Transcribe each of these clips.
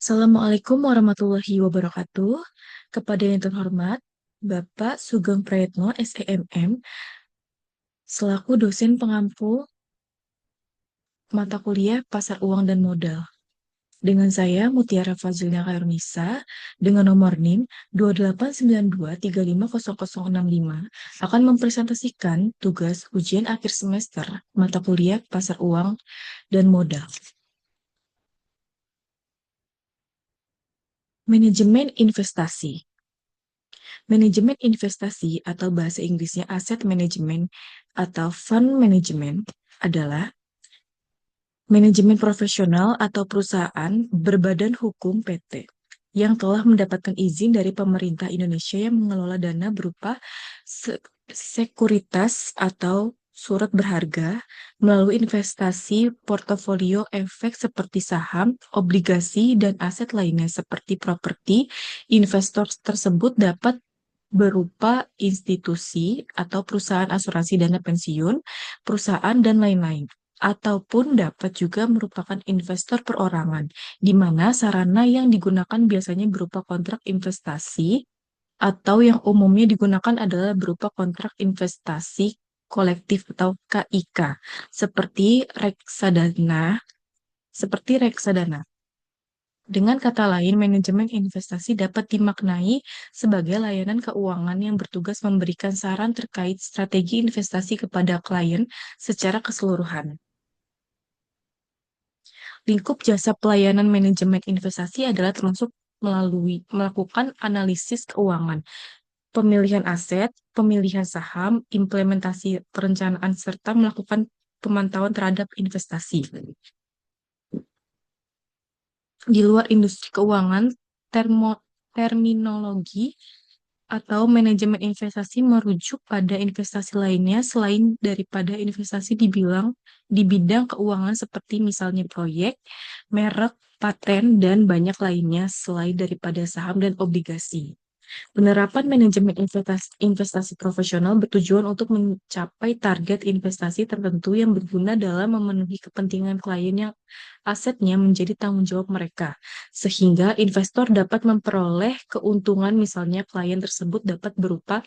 Assalamualaikum warahmatullahi wabarakatuh. Kepada yang terhormat, Bapak Sugeng Prayetno, SEMM, selaku dosen pengampu mata kuliah Pasar Uang dan Modal. Dengan saya, Mutiara Fazilna Khairunisa, dengan nomor NIM 2892350065, akan mempresentasikan tugas ujian akhir semester mata kuliah Pasar Uang dan Modal. Manajemen investasi. Manajemen investasi atau bahasa Inggrisnya asset management atau fund management adalah manajemen profesional atau perusahaan berbadan hukum PT yang telah mendapatkan izin dari pemerintah Indonesia yang mengelola dana berupa sekuritas atau surat berharga melalui investasi portofolio efek seperti saham, obligasi, dan aset lainnya seperti properti. Investor tersebut dapat berupa institusi atau perusahaan asuransi dana pensiun, perusahaan, dan lain-lain. Ataupun dapat juga merupakan investor perorangan, di mana sarana yang digunakan biasanya berupa kontrak investasi, atau yang umumnya digunakan adalah berupa kontrak investasi kolektif atau KIK, seperti reksadana. Dengan kata lain, manajemen investasi dapat dimaknai sebagai layanan keuangan yang bertugas memberikan saran terkait strategi investasi kepada klien secara keseluruhan. Lingkup jasa pelayanan manajemen investasi adalah termasuk melakukan analisis keuangan, pemilihan aset, pemilihan saham, implementasi perencanaan, serta melakukan pemantauan terhadap investasi. Di luar industri keuangan, terminologi atau manajemen investasi merujuk pada investasi lainnya selain daripada investasi di bidang keuangan seperti misalnya proyek, merek, paten, dan banyak lainnya selain daripada saham dan obligasi. Penerapan manajemen investasi profesional bertujuan untuk mencapai target investasi tertentu yang berguna dalam memenuhi kepentingan klien yang asetnya menjadi tanggung jawab mereka, sehingga investor dapat memperoleh keuntungan, misalnya klien tersebut dapat berupa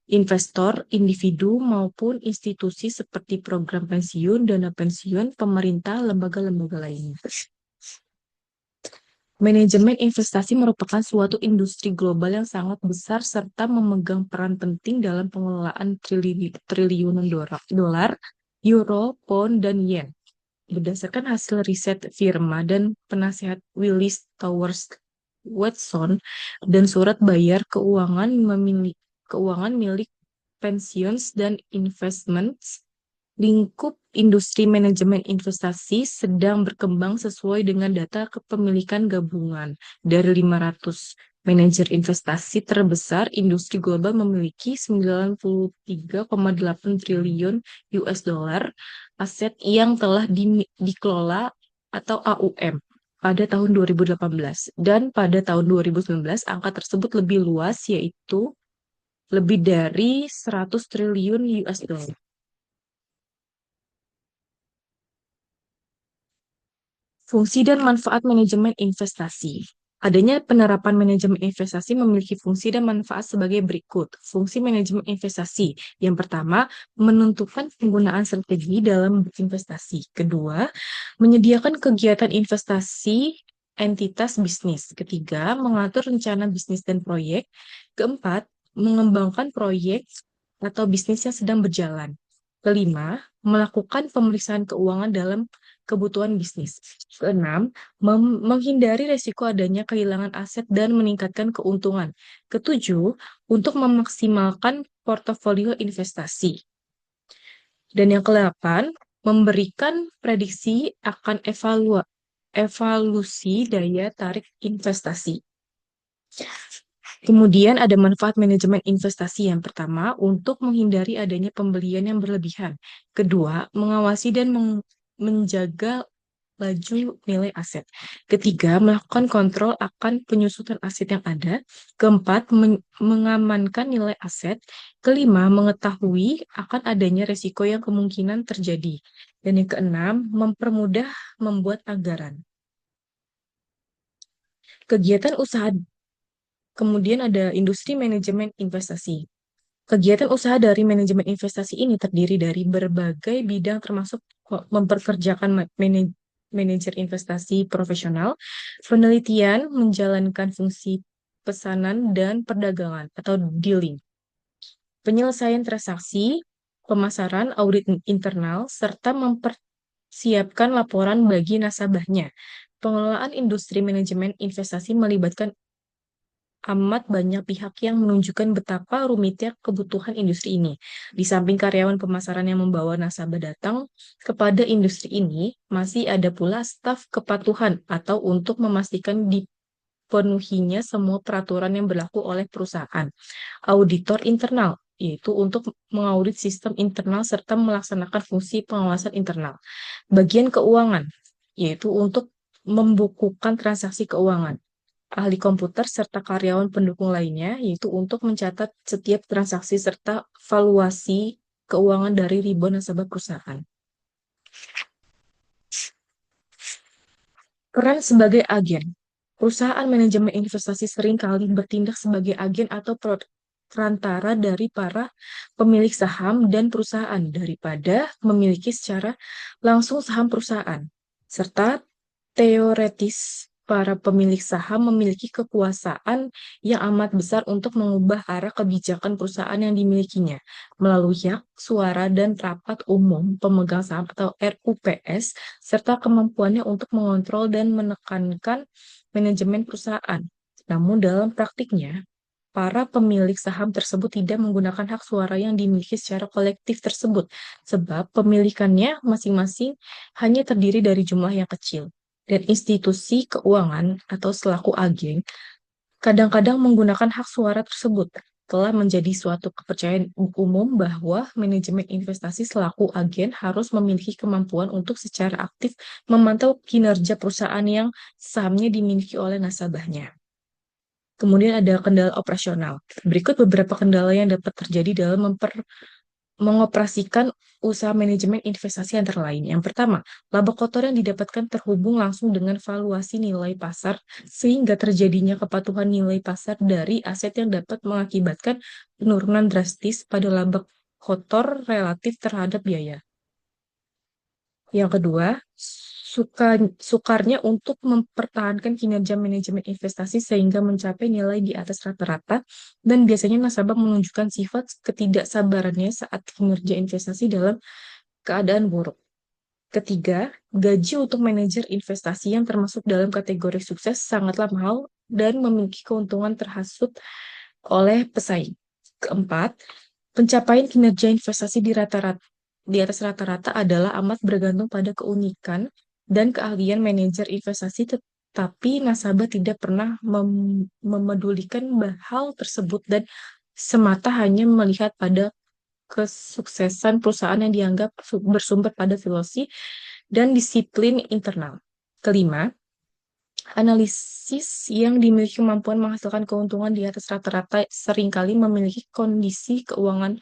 investor, individu, maupun institusi seperti program pensiun, dana pensiun, pemerintah, lembaga-lembaga lainnya. Manajemen investasi merupakan suatu industri global yang sangat besar serta memegang peran penting dalam pengelolaan triliunan dolar, euro, pound, dan yen. Berdasarkan hasil riset firma dan penasehat Willis Towers Watson dan surat bayar keuangan milik Pensions dan Investments, lingkup industri manajemen investasi sedang berkembang sesuai dengan data kepemilikan gabungan. Dari 500 manajer investasi terbesar, industri global memiliki 93,8 triliun US dollar aset yang telah dikelola atau AUM pada tahun 2018. Dan pada tahun 2019, angka tersebut lebih luas, yaitu lebih dari 100 triliun US dollar. Fungsi dan manfaat manajemen investasi. Adanya penerapan manajemen investasi memiliki fungsi dan manfaat sebagai berikut. Fungsi manajemen investasi. Yang pertama, menentukan penggunaan strategi dalam investasi. Kedua, menyediakan kegiatan investasi entitas bisnis. Ketiga, mengatur rencana bisnis dan proyek. Keempat, mengembangkan proyek atau bisnis yang sedang berjalan. Kelima, melakukan pemeriksaan keuangan dalam kebutuhan bisnis. Keenam, menghindari risiko adanya kehilangan aset dan meningkatkan keuntungan. Ketujuh, untuk memaksimalkan portofolio investasi. Dan yang kedelapan, memberikan prediksi akan evaluasi daya tarik investasi. Kemudian ada manfaat manajemen investasi. Yang pertama, untuk menghindari adanya pembelian yang berlebihan. Kedua, mengawasi dan menjaga laju nilai aset. Ketiga, melakukan kontrol akan penyusutan aset yang ada. Keempat, mengamankan nilai aset. Kelima, mengetahui akan adanya risiko yang kemungkinan terjadi. Dan yang keenam, mempermudah membuat anggaran. Kegiatan usaha, kemudian ada industri manajemen investasi. Kegiatan usaha dari manajemen investasi ini terdiri dari berbagai bidang termasuk memperkerjakan manajer investasi profesional, penelitian, menjalankan fungsi pesanan dan perdagangan atau dealing, penyelesaian transaksi, pemasaran, audit internal, serta mempersiapkan laporan bagi nasabahnya. Pengelolaan industri manajemen investasi melibatkan amat banyak pihak yang menunjukkan betapa rumitnya kebutuhan industri ini. Di samping karyawan pemasaran yang membawa nasabah datang kepada industri ini, masih ada pula staf kepatuhan atau untuk memastikan dipenuhinya semua peraturan yang berlaku oleh perusahaan. Auditor internal, yaitu untuk mengaudit sistem internal serta melaksanakan fungsi pengawasan internal. Bagian keuangan, yaitu untuk membukukan transaksi keuangan. Ahli komputer serta karyawan pendukung lainnya, yaitu untuk mencatat setiap transaksi serta valuasi keuangan dari ribuan nasabah perusahaan. Peran sebagai agen. Perusahaan manajemen investasi seringkali bertindak sebagai agen atau perantara dari para pemilik saham dan perusahaan daripada memiliki secara langsung saham perusahaan. Serta teoretis, para pemilik saham memiliki kekuasaan yang amat besar untuk mengubah arah kebijakan perusahaan yang dimilikinya melalui hak suara dan rapat umum pemegang saham atau RUPS, serta kemampuannya untuk mengontrol dan menekankan manajemen perusahaan. Namun dalam praktiknya, para pemilik saham tersebut tidak menggunakan hak suara yang dimiliki secara kolektif tersebut, sebab pemilikannya masing-masing hanya terdiri dari jumlah yang kecil. Dan institusi keuangan atau selaku agen kadang-kadang menggunakan hak suara tersebut. Telah menjadi suatu kepercayaan umum bahwa manajemen investasi selaku agen harus memiliki kemampuan untuk secara aktif memantau kinerja perusahaan yang sahamnya dimiliki oleh nasabahnya. Kemudian ada kendala operasional. Berikut beberapa kendala yang dapat terjadi dalam mengoperasikan usaha manajemen investasi antara lain. Yang pertama, laba kotor yang didapatkan terhubung langsung dengan valuasi nilai pasar, sehingga terjadinya kepatuhan nilai pasar dari aset yang dapat mengakibatkan penurunan drastis pada laba kotor relatif terhadap biaya. Yang kedua, sukarnya untuk mempertahankan kinerja manajemen investasi sehingga mencapai nilai di atas rata-rata, dan biasanya nasabah menunjukkan sifat ketidaksabarannya saat kinerja investasi dalam keadaan buruk. Ketiga, gaji untuk manajer investasi yang termasuk dalam kategori sukses sangatlah mahal dan memiliki keuntungan terhasut oleh pesaing. Keempat, pencapaian kinerja investasi di atas rata-rata adalah amat bergantung pada keunikan dan keahlian manajer investasi, tetapi nasabah tidak pernah memedulikan hal tersebut dan semata hanya melihat pada kesuksesan perusahaan yang dianggap bersumber pada filosofi dan disiplin internal. Kelima, analisis yang dimiliki kemampuan menghasilkan keuntungan di atas rata-rata seringkali memiliki kondisi keuangan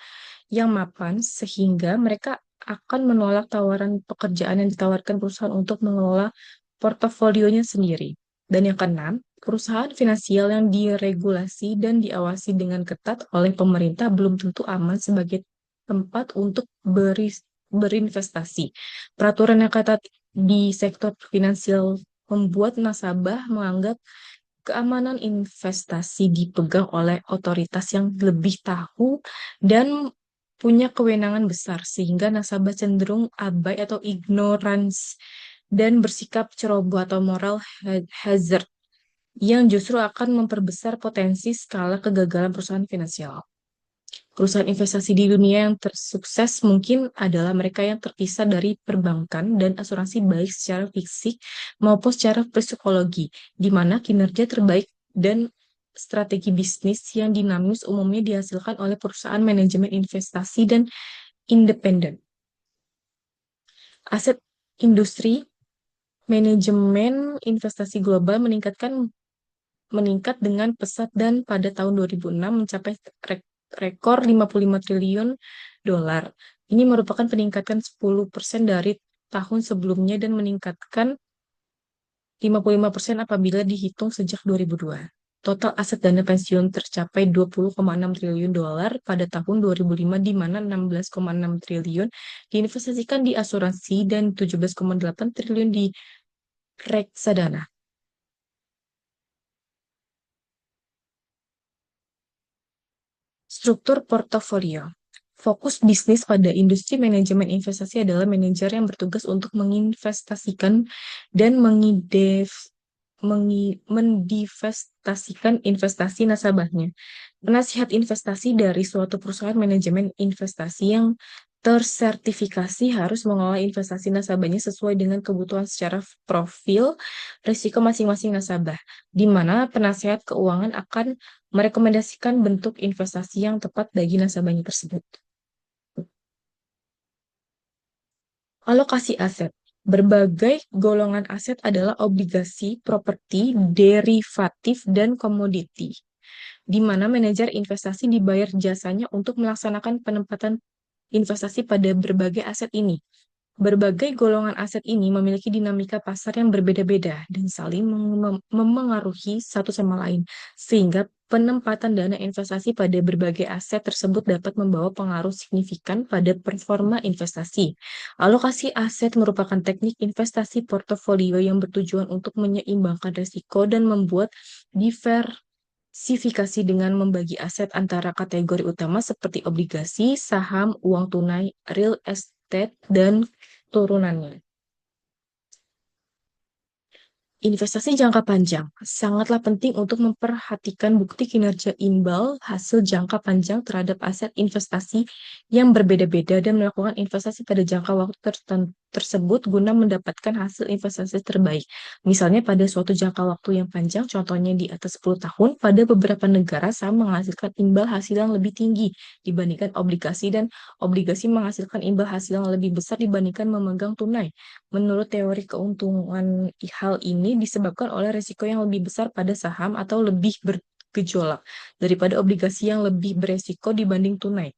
yang mapan, sehingga mereka akan menolak tawaran pekerjaan yang ditawarkan perusahaan untuk mengelola portofolionya sendiri. Dan yang keenam, perusahaan finansial yang diregulasi dan diawasi dengan ketat oleh pemerintah belum tentu aman sebagai tempat untuk berinvestasi. Peraturan yang ketat di sektor finansial membuat nasabah menganggap keamanan investasi dipegang oleh otoritas yang lebih tahu dan punya kewenangan besar, sehingga nasabah cenderung abai atau ignorance dan bersikap ceroboh atau moral hazard yang justru akan memperbesar potensi skala kegagalan perusahaan finansial. Perusahaan investasi di dunia yang tersukses mungkin adalah mereka yang terpisah dari perbankan dan asuransi baik secara fisik maupun secara psikologi, di mana kinerja terbaik dan strategi bisnis yang dinamis umumnya dihasilkan oleh perusahaan manajemen investasi dan independen. Aset industri manajemen investasi global meningkat dengan pesat dan pada tahun 2006 mencapai rekor 55 triliun dolar. Ini merupakan peningkatan 10% dari tahun sebelumnya dan meningkatkan 55% apabila dihitung sejak 2002. Total aset dana pensiun tercapai 20,6 triliun dolar pada tahun 2005, di mana 16,6 triliun diinvestasikan di asuransi dan 17,8 triliun di reksadana. Struktur portofolio. Fokus bisnis pada industri manajemen investasi adalah manajer yang bertugas untuk menginvestasikan dan mendivestasikan investasi nasabahnya. Penasihat investasi dari suatu perusahaan manajemen investasi yang tersertifikasi harus mengelola investasi nasabahnya sesuai dengan kebutuhan secara profil risiko masing-masing nasabah, di mana penasihat keuangan akan merekomendasikan bentuk investasi yang tepat bagi nasabahnya tersebut. Alokasi aset. Berbagai golongan aset adalah obligasi, properti, derivatif, dan komoditi, di mana manajer investasi dibayar jasanya untuk melaksanakan penempatan investasi pada berbagai aset ini. Berbagai golongan aset ini memiliki dinamika pasar yang berbeda-beda dan saling memengaruhi satu sama lain, sehingga penempatan dana investasi pada berbagai aset tersebut dapat membawa pengaruh signifikan pada performa investasi. Alokasi aset merupakan teknik investasi portofolio yang bertujuan untuk menyeimbangkan risiko dan membuat diversifikasi dengan membagi aset antara kategori utama seperti obligasi, saham, uang tunai, real estate, dan turunannya. Investasi jangka panjang sangatlah penting untuk memperhatikan bukti kinerja imbal hasil jangka panjang terhadap aset investasi yang berbeda-beda dan melakukan investasi pada jangka waktu tersebut guna mendapatkan hasil investasi terbaik. Misalnya pada suatu jangka waktu yang panjang, contohnya di atas 10 tahun, pada beberapa negara saham menghasilkan imbal hasil yang lebih tinggi dibandingkan obligasi dan obligasi menghasilkan imbal hasil yang lebih besar dibandingkan memegang tunai. Menurut teori keuntungan, hal ini disebabkan oleh risiko yang lebih besar pada saham atau lebih bergejolak daripada obligasi yang lebih beresiko dibanding tunai.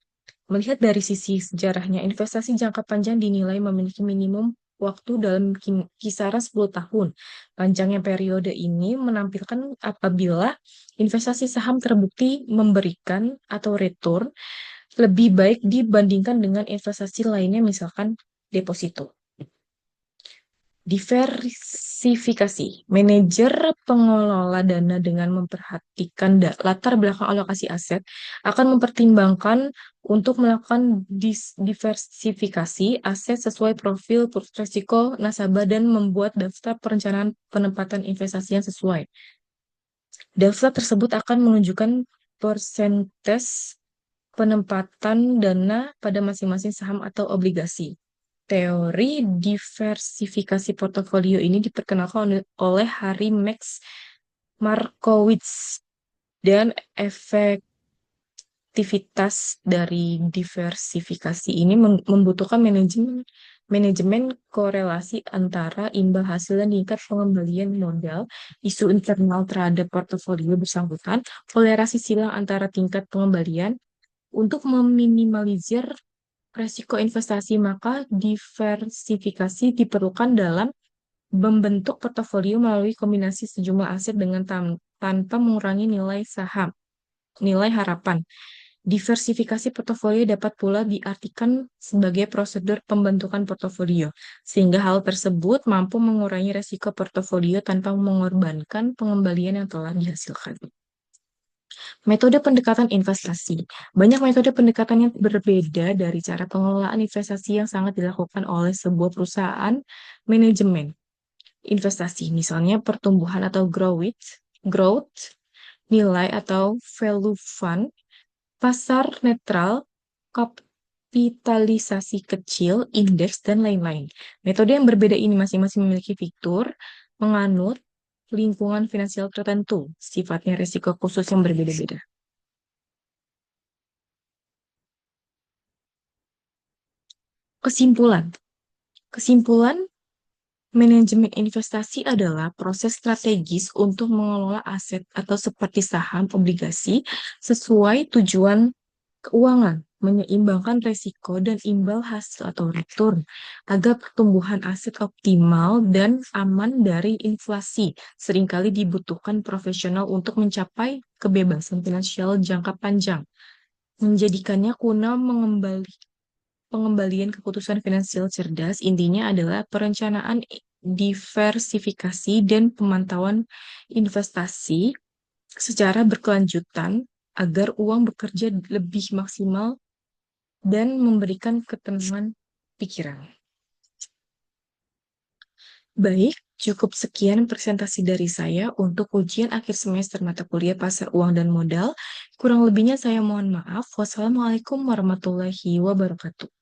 Melihat dari sisi sejarahnya, investasi jangka panjang dinilai memiliki minimum waktu dalam kisaran 10 tahun. Panjangnya periode ini menampilkan apabila investasi saham terbukti memberikan atau return lebih baik dibandingkan dengan investasi lainnya, misalkan deposito. Diversifikasi. Manajer pengelola dana dengan memperhatikan latar belakang alokasi aset akan mempertimbangkan untuk melakukan diversifikasi aset sesuai profil risiko nasabah dan membuat daftar perencanaan penempatan investasi yang sesuai. Daftar tersebut akan menunjukkan persentase penempatan dana pada masing-masing saham atau obligasi. Teori diversifikasi portofolio ini diperkenalkan oleh Harry Max Markowitz, dan efektivitas dari diversifikasi ini membutuhkan manajemen korelasi antara imbal hasil dan tingkat pengembalian modal, isu internal terhadap portofolio bersangkutan, kolerasi silang antara tingkat pengembalian. Untuk meminimalisir resiko investasi, maka diversifikasi diperlukan dalam membentuk portofolio melalui kombinasi sejumlah aset dengan tanpa mengurangi nilai harapan. Diversifikasi portofolio dapat pula diartikan sebagai prosedur pembentukan portofolio, sehingga hal tersebut mampu mengurangi resiko portofolio tanpa mengorbankan pengembalian yang telah dihasilkan. Metode pendekatan investasi. Banyak metode pendekatan yang berbeda dari cara pengelolaan investasi yang sangat dilakukan oleh sebuah perusahaan manajemen investasi. Misalnya pertumbuhan atau growth, nilai atau value fund, pasar netral, kapitalisasi kecil, indeks, dan lain-lain. Metode yang berbeda ini masing-masing memiliki fitur menganut lingkungan finansial tertentu, sifatnya risiko khusus yang berbeda-beda. Kesimpulan. Kesimpulan, manajemen investasi adalah proses strategis untuk mengelola aset atau seperti saham, obligasi sesuai tujuan keuangan menyeimbangkan resiko dan imbal hasil atau return agar pertumbuhan aset optimal dan aman dari inflasi. Seringkali dibutuhkan profesional untuk mencapai kebebasan finansial jangka panjang, menjadikannya kuna pengembalian keputusan finansial cerdas. Intinya adalah perencanaan diversifikasi dan pemantauan investasi secara berkelanjutan agar uang bekerja lebih maksimal dan memberikan ketenangan pikiran. Baik, cukup sekian presentasi dari saya untuk ujian akhir semester mata kuliah pasar uang dan modal. Kurang lebihnya saya mohon maaf. Wassalamualaikum warahmatullahi wabarakatuh.